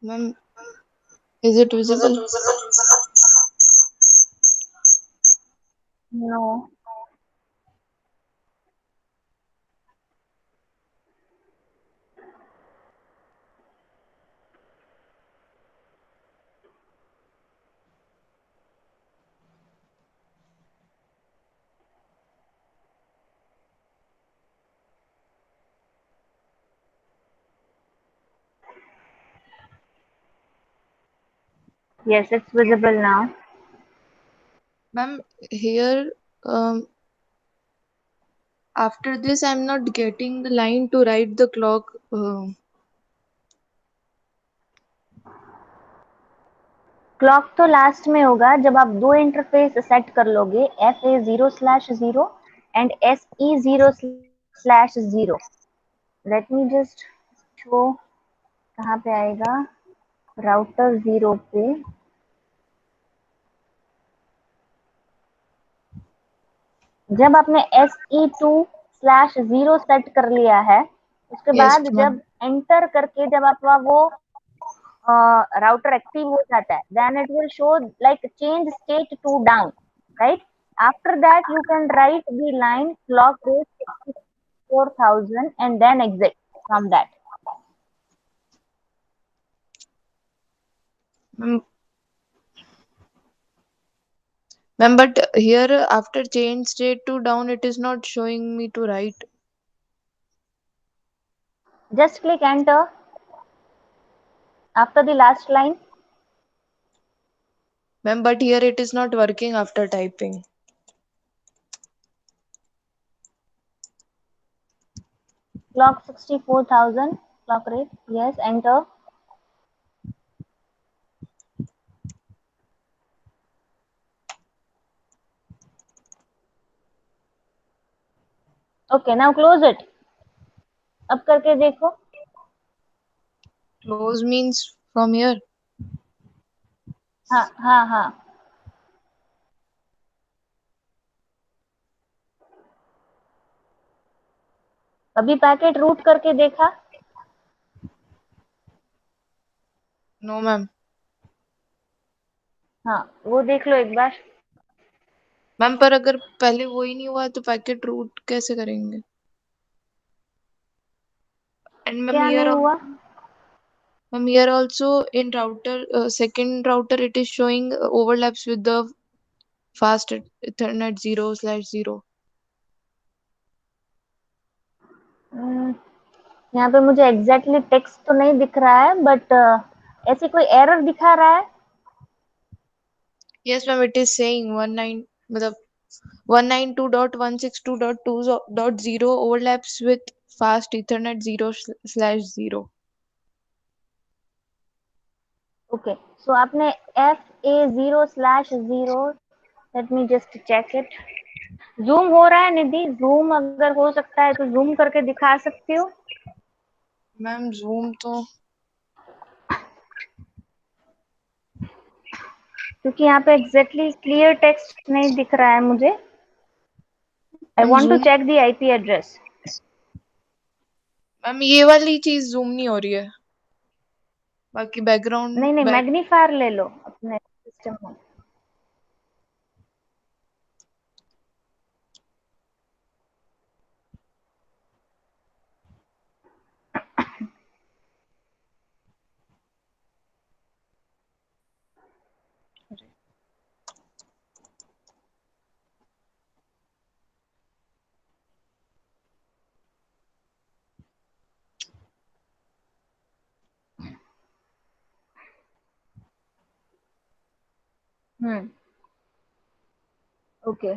Ma'am, is it visible? No. Yes, it's visible now. Ma'am, here after this I'm not getting the line to write the clock. Clock तो last में होगा जब आप दो interface set कर लोगे, FA0/0 and SE0/0. Late me just show कहाँ पे आएगा, राउटर 0 पे. जब आपने SE2/0 सेट कर लिया है, उसके Yes, बाद ma'am. जब एंटर करके जब आपका वो राउटर एक्टिव हो जाता है, then it will show like change state to down, right? After that you can write the line clock rate 64,000 and then exit from that. Ma'am, but here after change state to down, it is not showing me to write. Just click enter after the last line. Ma'am, but here it is not working after typing. Clock 64,000 clock rate. Yes, enter. Okay, now close it. अब करके देखो. Close means from here. हाँ हाँ हाँ. अभी packet route करके देखा. No, ma'am. हाँ, वो देख लो एक बार. मैम पर अगर पहले वो ही नहीं हुआ तो पैकेट रूट कैसे करेंगे? एंड क्या नहीं हुआ? Ma'am here also in router second router it is showing overlaps with the fast Ethernet 0/0. यहाँ पे मुझे एग्जैक्टली टेक्स्ट तो नहीं दिख रहा है, बट ऐसी कोई एरर दिखा रहा है. Yes, ma'am, it is saying 19 मतलब 192.162.2.0 overlaps with fast Ethernet 0/0. Okay, so आपने FA0/0. Let me just check it. Zoom हो रहा है निधि? जूम अगर हो सकता है तो जूम करके दिखा सकती हो. मैम जूम तो क्योंकि यहाँ पे एग्जैक्टली क्लियर टेक्स्ट नहीं दिख रहा है मुझे. I ma'am want to zoom check the IP address. Ma'am ये वाली चीज जूम नहीं हो रही है, बाकी बैकग्राउंड नहीं, मैग्नीफायर ले लो अपने सिस्टम में. Okay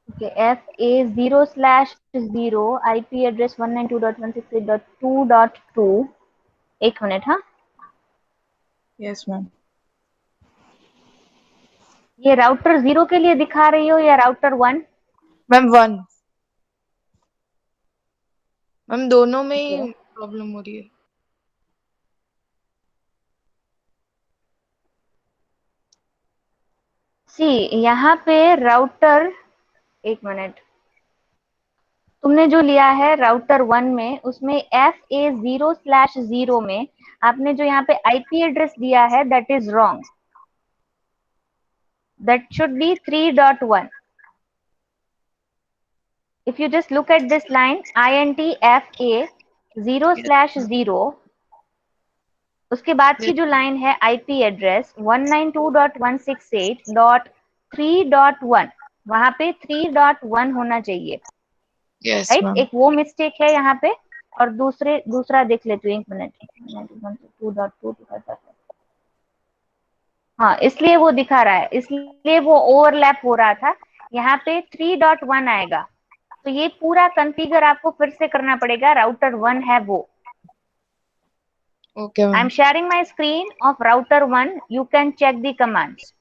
okay. FA0/0 IP address 192.168.2.2. एक मिनट. हाँ, यस मैम. ये राउटर 0 के लिए दिखा रही हो या राउटर 1? मैम 1. मैम दोनों में ही ओके. प्रॉब्लम हो रही है. सी, यहाँ पे राउटर, एक मिनट, तुमने जो लिया है राउटर 1 में, उसमें FA0/0 में आपने जो यहाँ पे IP एड्रेस दिया है, that is wrong. That should be 3.1. if you just look at this line INTFA0/0, उसके बाद की जो लाइन है IP एड्रेस 192.168.3.1, वहां पे 3.1 होना चाहिए. Yes right, ma'am. एक वो मिस्टेक है यहाँ पे. और दूसरा देख लेती हूँ, एक मिनट. 2.2. हाँ, इसलिए वो दिखा रहा है, इसलिए वो ओवरलैप हो रहा था. यहाँ पे 3.1 आएगा, तो ये पूरा कॉन्फ़िगर आपको फिर से करना पड़ेगा. राउटर 1 है वो. Okay I ma'am. Am sharing my screen of router 1. You can check the commands.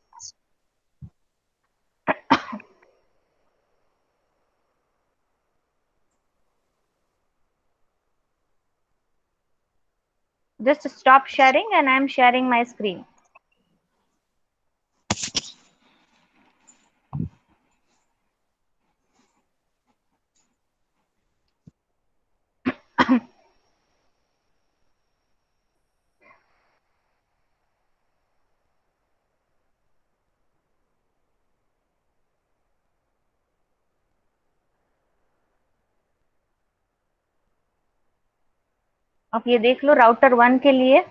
Just stop sharing and I am sharing my screen. आप ये देख लो राउटर 1 के लिए।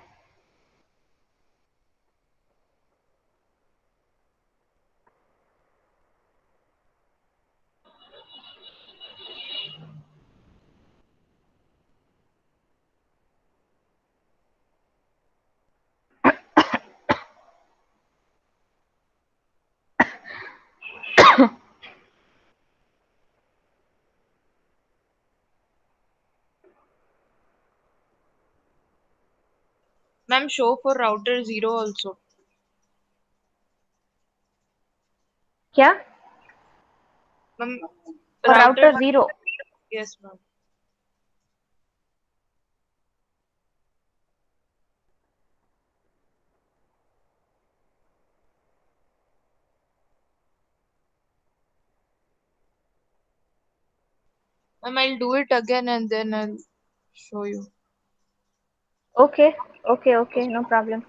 Ma'am, show for router 0 also. क्या? Ma'am, और router router 1. 0? Yes, ma'am. Ma'am, I'll do it again and then I'll show you. Okay okay okay, no problem.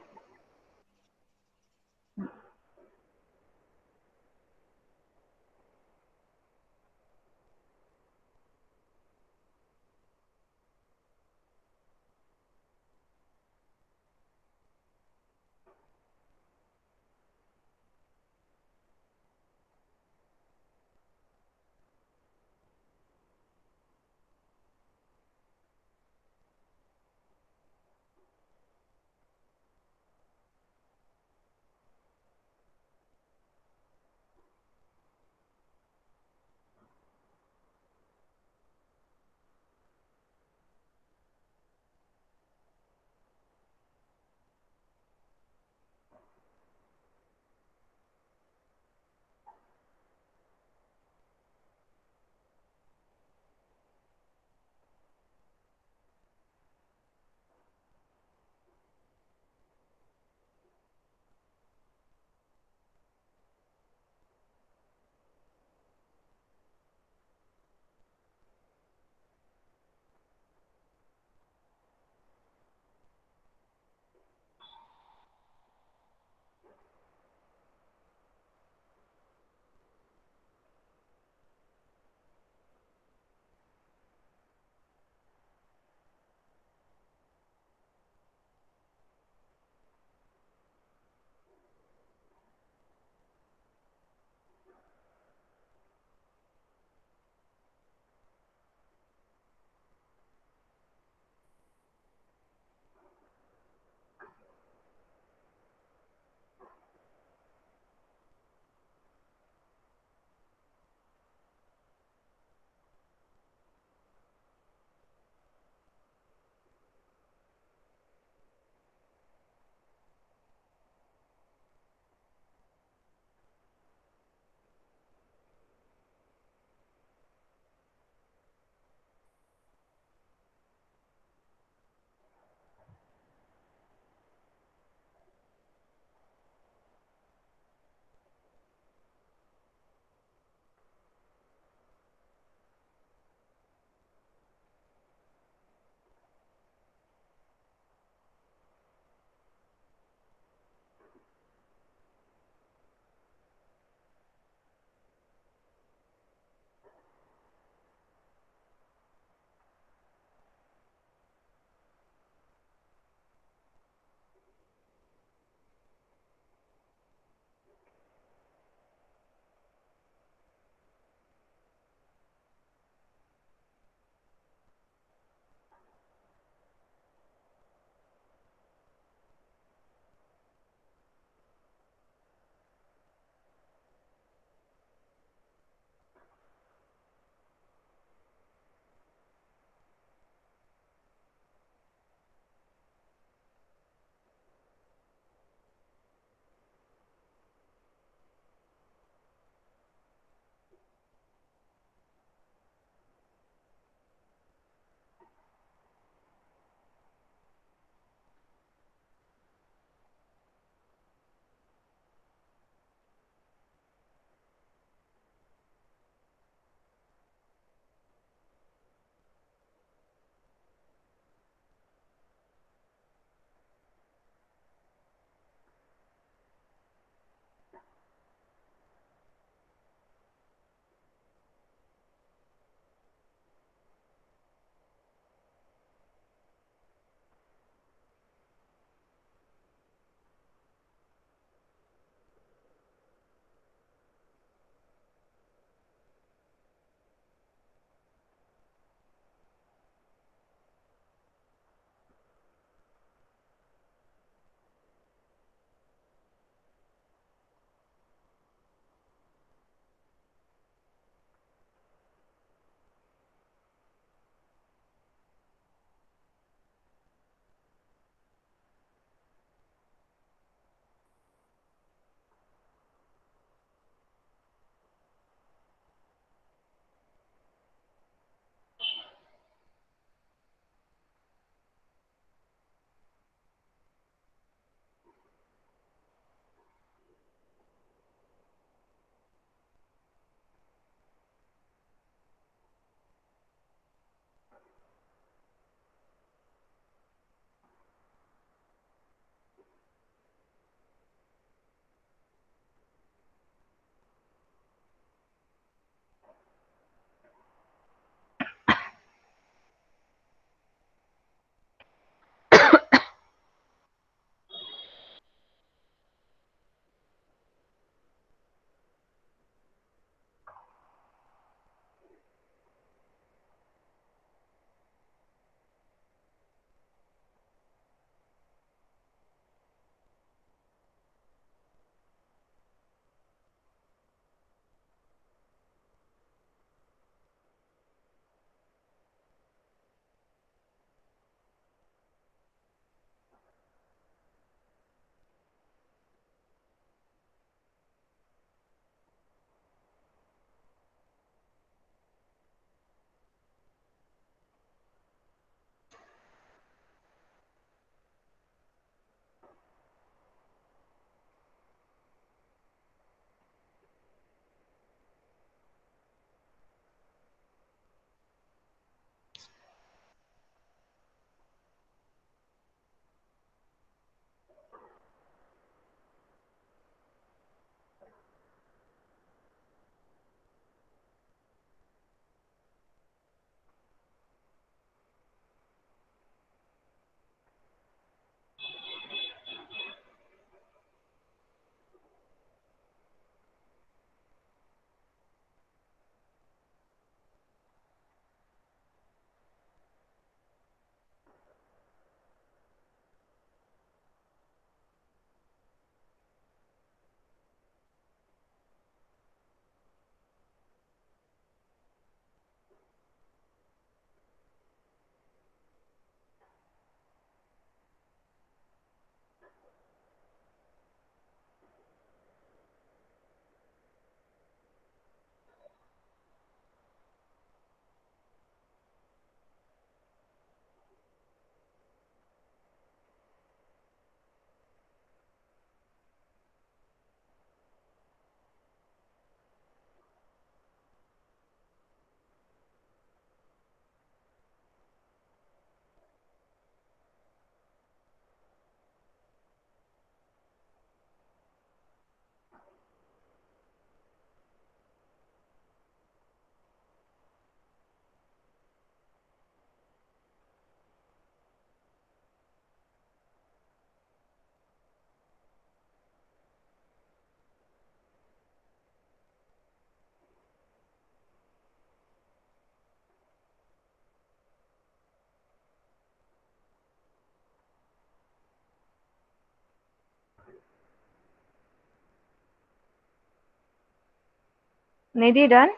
Nidhi, done?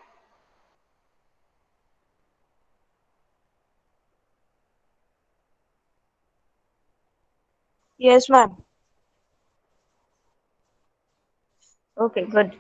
Yes, ma'am. Okay, good.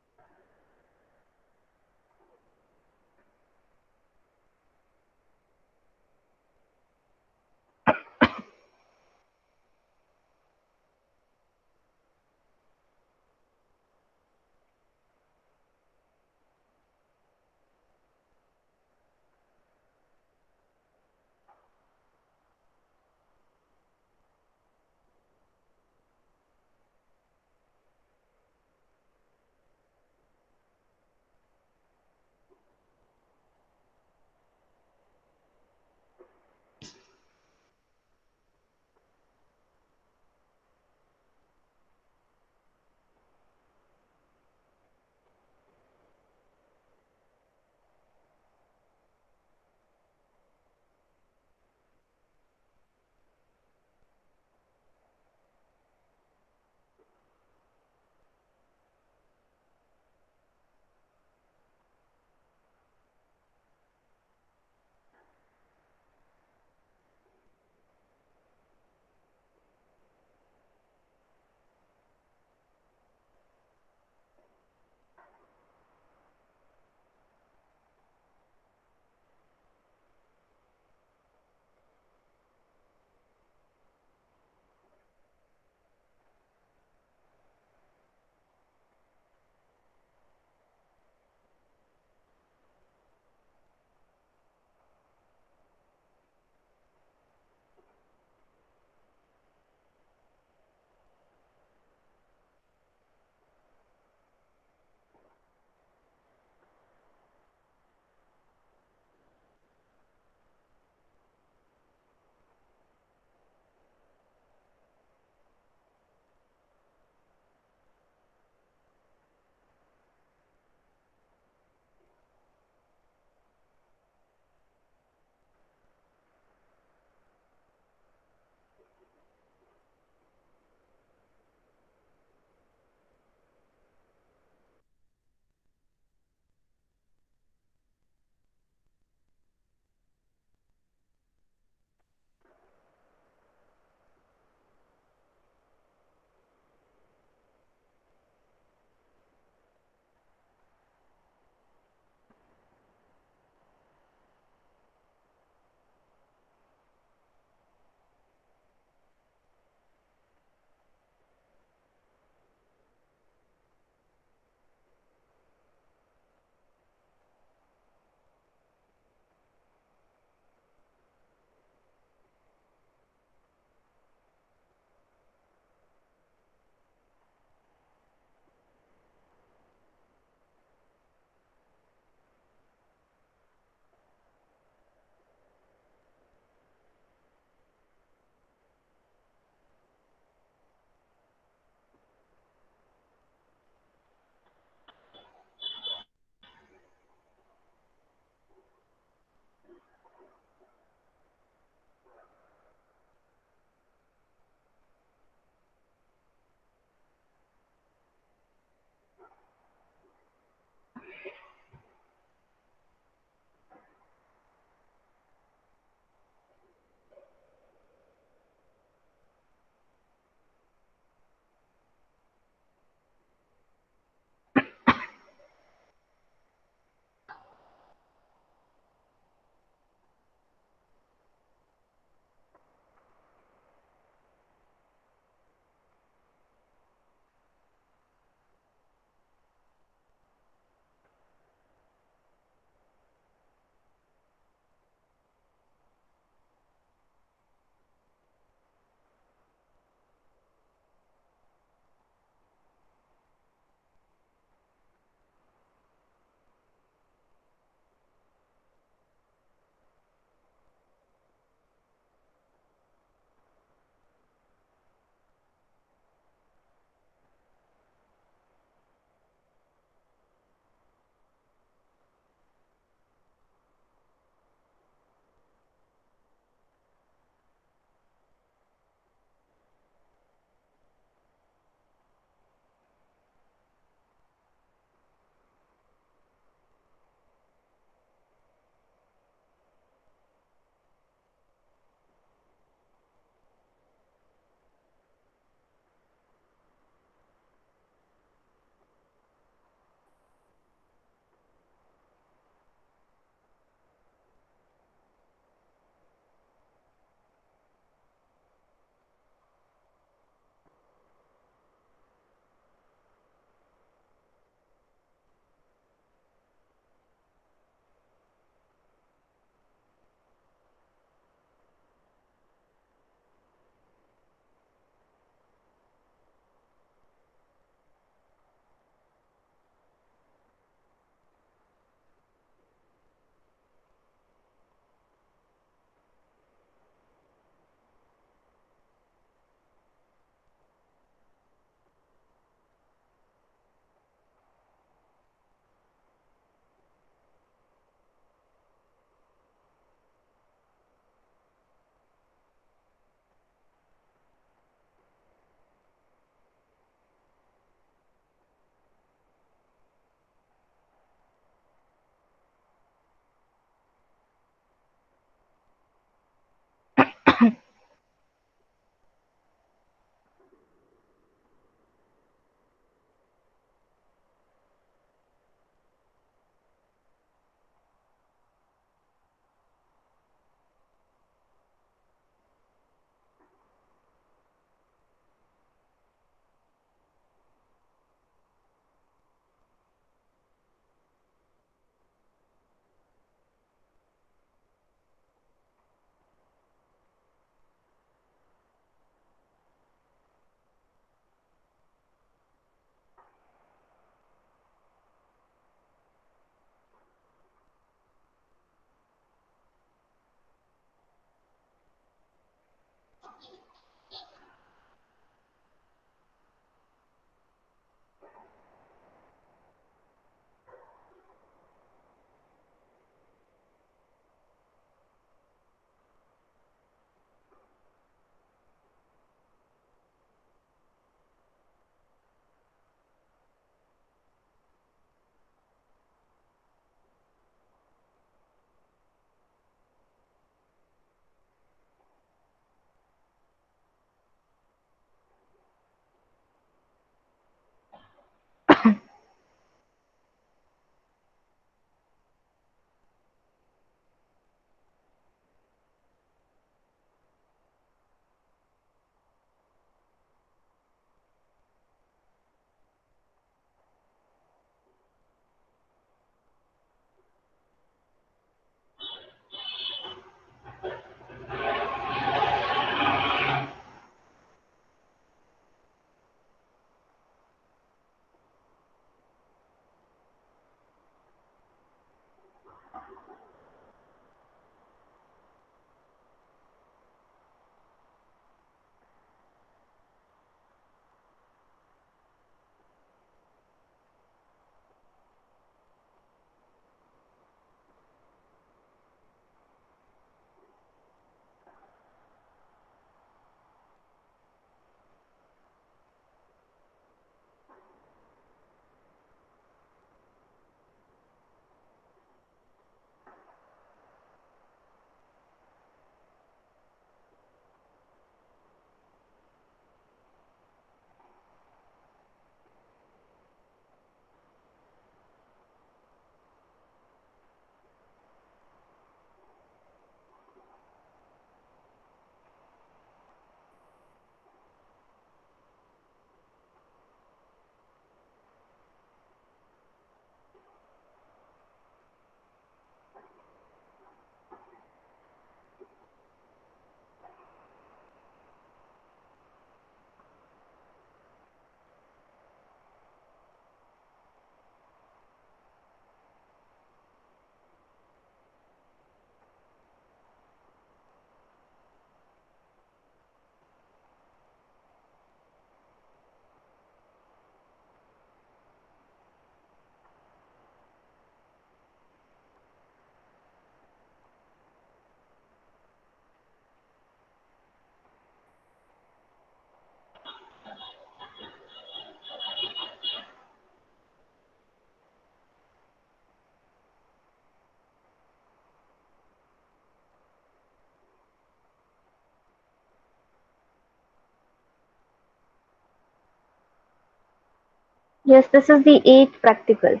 Yes, this is the eighth practical.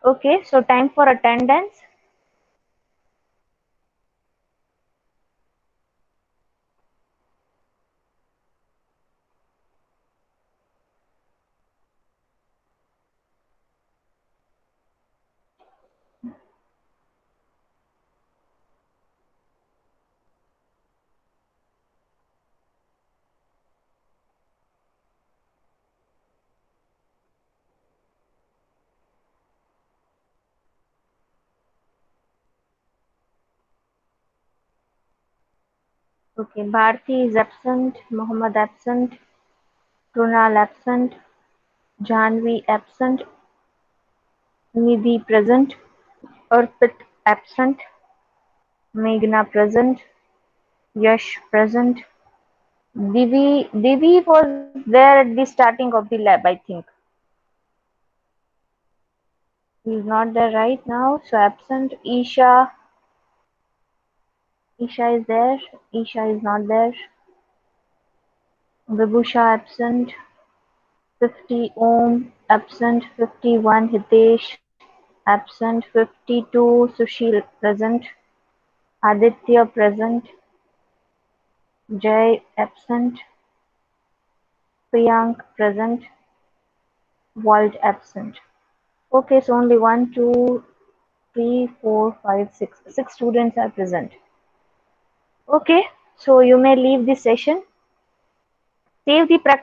Okay, so time for attendance. Okay, Bharti is absent, Mohammed absent, Krunal absent, Janvi absent, Nidhi present, Arpit absent, Meghna present, Yash present. Divi was there at the starting of the lab, I think. He's not there right now, so absent. Isha is there. Isha is not there. Vibhusha absent. 50 Om absent. 51 Hitesh absent. 52 Sushil present. Aditya present. Jay absent. Priyank present. Walt absent. Okay, so only 1, 2, 3, 4, 5, 6. 6 students are present. Okay, so you may leave the session. Save the practice.